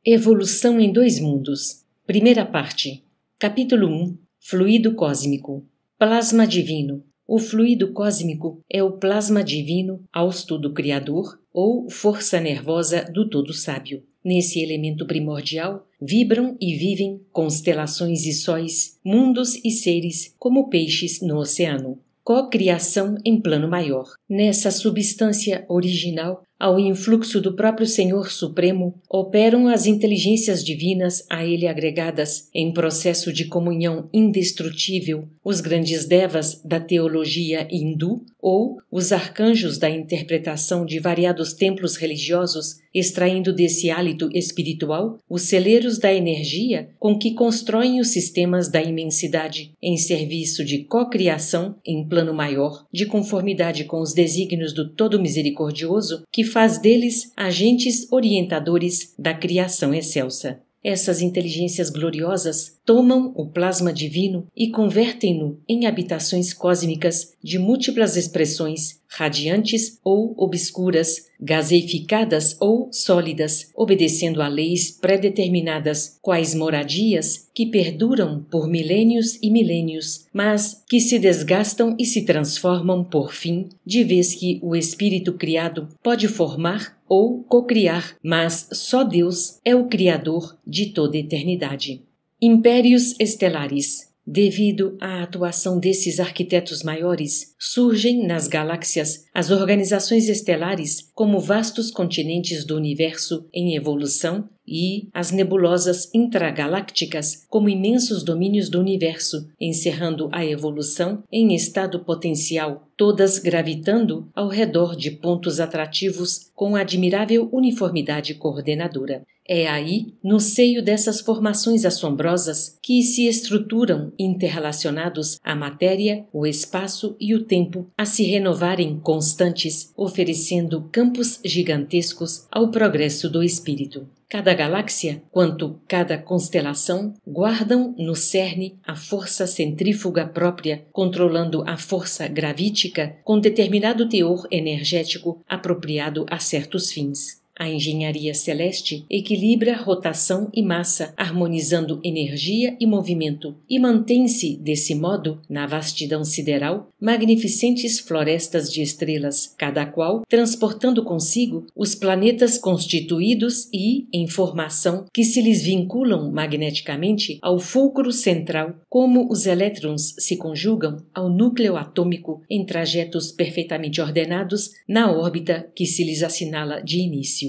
Evolução em dois mundos. Primeira parte. Capítulo 1. Fluido cósmico. Plasma divino. O fluido cósmico é o plasma divino, hausto do Criador, ou força nervosa do Todo Sábio. Nesse elemento primordial, vibram e vivem constelações e sóis, mundos e seres, como peixes no oceano. Cocriação em plano maior. Nessa substância original, ao influxo do próprio Senhor Supremo, operam as inteligências divinas a ele agregadas, em processo de comunhão indestrutível, os grandes devas da teologia hindu, ou os arcanjos da interpretação de variados templos religiosos, extraindo desse hálito espiritual os celeiros da energia com que constroem os sistemas da imensidade, em serviço de cocriação em plano maior, de conformidade com os desígnios do Todo Misericordioso, que faz deles agentes orientadores da criação excelsa. Essas inteligências gloriosas tomam o plasma divino e convertem-no em habitações cósmicas de múltiplas expressões, radiantes ou obscuras, gaseificadas ou sólidas, obedecendo a leis pré-determinadas, quais moradias que perduram por milênios e milênios, mas que se desgastam e se transformam por fim, de vez que o espírito criado pode formar ou cocriar, mas só Deus é o Criador de toda a eternidade. Impérios estelares. Devido à atuação desses arquitetos maiores, surgem nas galáxias as organizações estelares como vastos continentes do universo em evolução e as nebulosas intragalácticas como imensos domínios do universo, encerrando a evolução em estado potencial, todas gravitando ao redor de pontos atrativos com admirável uniformidade coordenadora. É aí, no seio dessas formações assombrosas, que se estruturam interrelacionados a matéria, o espaço e o tempo a se renovarem constantes, oferecendo campos gigantescos ao progresso do espírito. Cada galáxia, quanto cada constelação, guardam no cerne a força centrífuga própria, controlando a força gravítica com determinado teor energético apropriado a certos fins. A engenharia celeste equilibra rotação e massa, harmonizando energia e movimento, e mantém-se, desse modo, na vastidão sideral, magnificentes florestas de estrelas, cada qual transportando consigo os planetas constituídos e, em formação, que se lhes vinculam magneticamente ao fulcro central, como os elétrons se conjugam ao núcleo atômico em trajetos perfeitamente ordenados na órbita que se lhes assinala de início.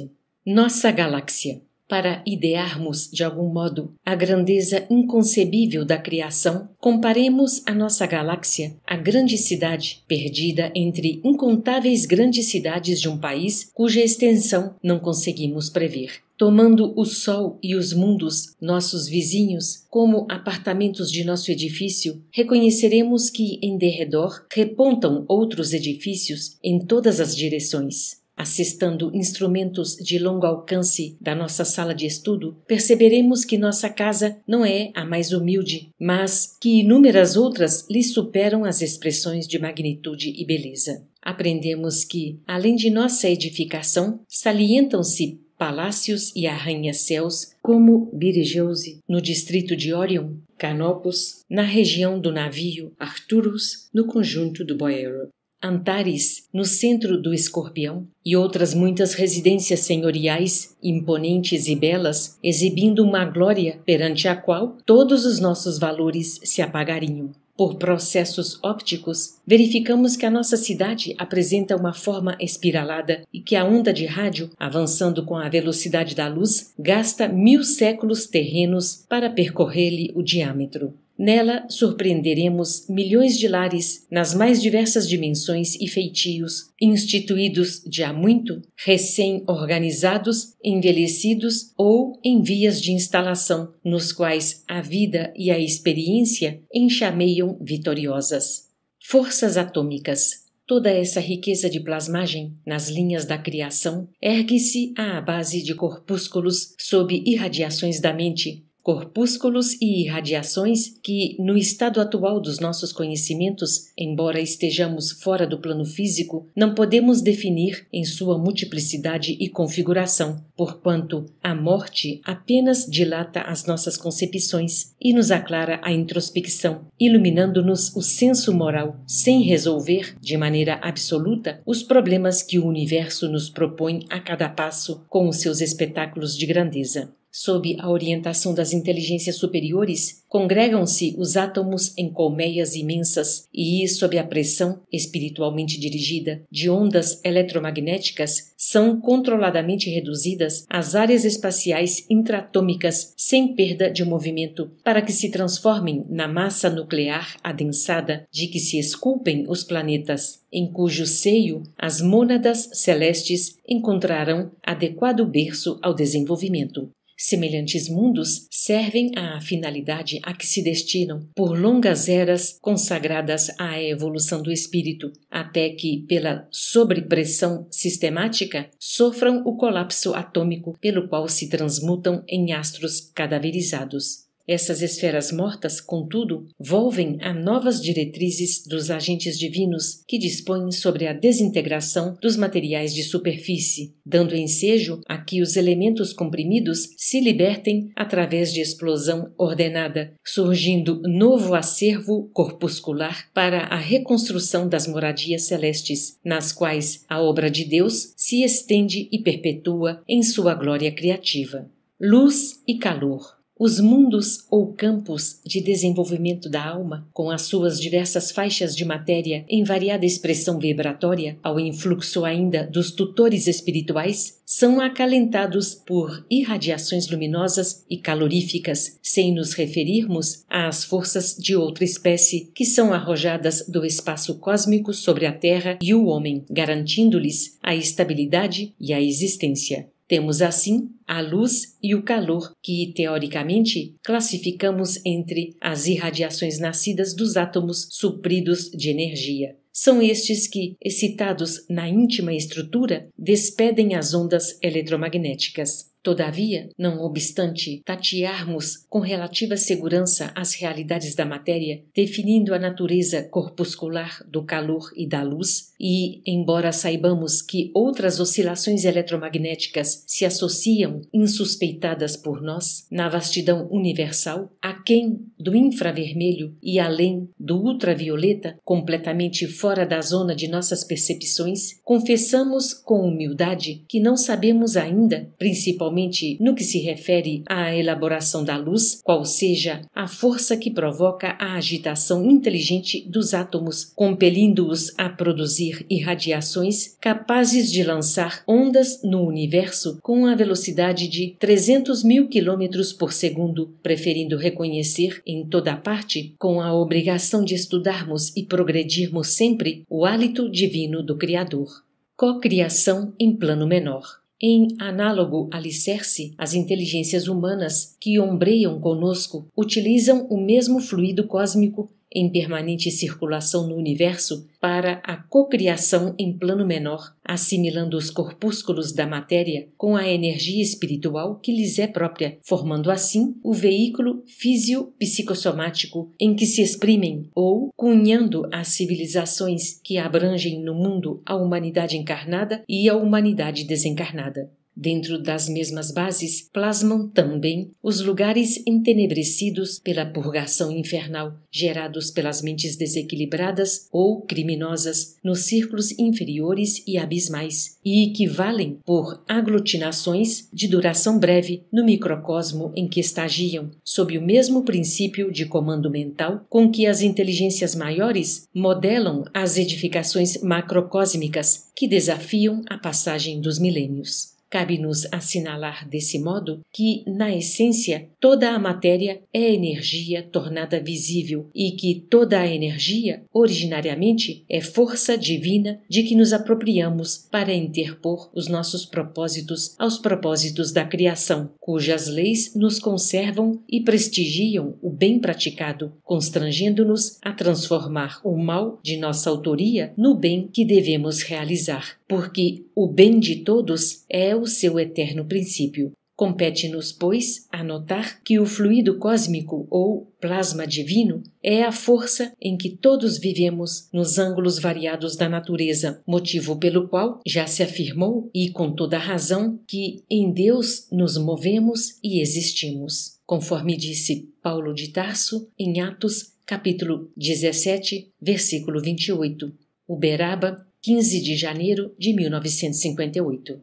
Nossa galáxia. Para idearmos, de algum modo, a grandeza inconcebível da criação, comparemos a nossa galáxia à grande cidade, perdida entre incontáveis grandes cidades de um país cuja extensão não conseguimos prever. Tomando o Sol e os mundos, nossos vizinhos, como apartamentos de nosso edifício, reconheceremos que, em derredor, repontam outros edifícios em todas as direções. Assestando instrumentos de longo alcance da nossa sala de estudo, perceberemos que nossa casa não é a mais humilde, mas que inúmeras outras lhe superam as expressões de magnitude e beleza. Aprendemos que, além de nossa edificação, salientam-se palácios e arranha-céus como Betelgeuse, no distrito de Orion, Canopus, na região do navio Arcturus, no conjunto do Boreal, Antares, no centro do Escorpião, e outras muitas residências senhoriais, imponentes e belas, exibindo uma glória perante a qual todos os nossos valores se apagariam. Por processos ópticos, verificamos que a nossa cidade apresenta uma forma espiralada e que a onda de rádio, avançando com a velocidade da luz, gasta 1000 séculos terrenos para percorrer-lhe o diâmetro. Nela surpreenderemos milhões de lares nas mais diversas dimensões e feitios, instituídos de há muito, recém-organizados, envelhecidos ou em vias de instalação, nos quais a vida e a experiência enxameiam vitoriosas. Forças atômicas. Toda essa riqueza de plasmagem nas linhas da criação ergue-se à base de corpúsculos sob irradiações da mente, corpúsculos e irradiações que, no estado atual dos nossos conhecimentos, embora estejamos fora do plano físico, não podemos definir em sua multiplicidade e configuração, porquanto a morte apenas dilata as nossas concepções e nos aclara a introspecção, iluminando-nos o senso moral, sem resolver, de maneira absoluta, os problemas que o universo nos propõe a cada passo com os seus espetáculos de grandeza. Sob a orientação das inteligências superiores, congregam-se os átomos em colmeias imensas e, sob a pressão, espiritualmente dirigida, de ondas eletromagnéticas, são controladamente reduzidas às áreas espaciais intratômicas sem perda de movimento, para que se transformem na massa nuclear adensada de que se esculpem os planetas, em cujo seio as mônadas celestes encontrarão adequado berço ao desenvolvimento. Semelhantes mundos servem à finalidade a que se destinam por longas eras consagradas à evolução do espírito, até que, pela sobrepressão sistemática, sofram o colapso atômico pelo qual se transmutam em astros cadaverizados. Essas esferas mortas, contudo, volvem a novas diretrizes dos agentes divinos que dispõem sobre a desintegração dos materiais de superfície, dando ensejo a que os elementos comprimidos se libertem através de explosão ordenada, surgindo novo acervo corpuscular para a reconstrução das moradias celestes, nas quais a obra de Deus se estende e perpetua em sua glória criativa. Luz e calor. Os mundos ou campos de desenvolvimento da alma, com as suas diversas faixas de matéria em variada expressão vibratória, ao influxo ainda dos tutores espirituais, são acalentados por irradiações luminosas e caloríficas, sem nos referirmos às forças de outra espécie que são arrojadas do espaço cósmico sobre a Terra e o homem, garantindo-lhes a estabilidade e a existência. Temos, assim, a luz e o calor, que, teoricamente, classificamos entre as irradiações nascidas dos átomos supridos de energia. São estes que, excitados na íntima estrutura, despedem as ondas eletromagnéticas. Todavia, não obstante tatearmos com relativa segurança as realidades da matéria, definindo a natureza corpuscular do calor e da luz, e, embora saibamos que outras oscilações eletromagnéticas se associam, insuspeitadas por nós, na vastidão universal, aquém do infravermelho e além do ultravioleta, completamente fora da zona de nossas percepções, confessamos com humildade que não sabemos ainda, principalmente no que se refere à elaboração da luz, qual seja a força que provoca a agitação inteligente dos átomos, compelindo-os a produzir irradiações capazes de lançar ondas no universo com a velocidade de 300.000 km por segundo, preferindo reconhecer em toda parte, com a obrigação de estudarmos e progredirmos sempre, o hálito divino do Criador. Cocriação em plano menor. Em análogo alicerce, as inteligências humanas que ombreiam conosco utilizam o mesmo fluido cósmico em permanente circulação no universo para a cocriação em plano menor, assimilando os corpúsculos da matéria com a energia espiritual que lhes é própria, formando assim o veículo físio-psicossomático em que se exprimem ou cunhando as civilizações que abrangem no mundo a humanidade encarnada e a humanidade desencarnada. Dentro das mesmas bases, plasmam também os lugares entenebrecidos pela purgação infernal, gerados pelas mentes desequilibradas ou criminosas nos círculos inferiores e abismais, e que valem por aglutinações de duração breve no microcosmo em que estagiam, sob o mesmo princípio de comando mental com que as inteligências maiores modelam as edificações macrocósmicas que desafiam a passagem dos milênios. Cabe-nos assinalar desse modo que, na essência, toda a matéria é energia tornada visível e que toda a energia, originariamente, é força divina de que nos apropriamos para interpor os nossos propósitos aos propósitos da criação, cujas leis nos conservam e prestigiam o bem praticado, constrangendo-nos a transformar o mal de nossa autoria no bem que devemos realizar, porque o bem de todos é o seu eterno princípio. Compete-nos, pois, anotar que o fluido cósmico ou plasma divino é a força em que todos vivemos nos ângulos variados da natureza, motivo pelo qual já se afirmou, e com toda razão, que em Deus nos movemos e existimos, conforme disse Paulo de Tarso em Atos, capítulo 17, versículo 28, Uberaba, 15 de janeiro de 1958.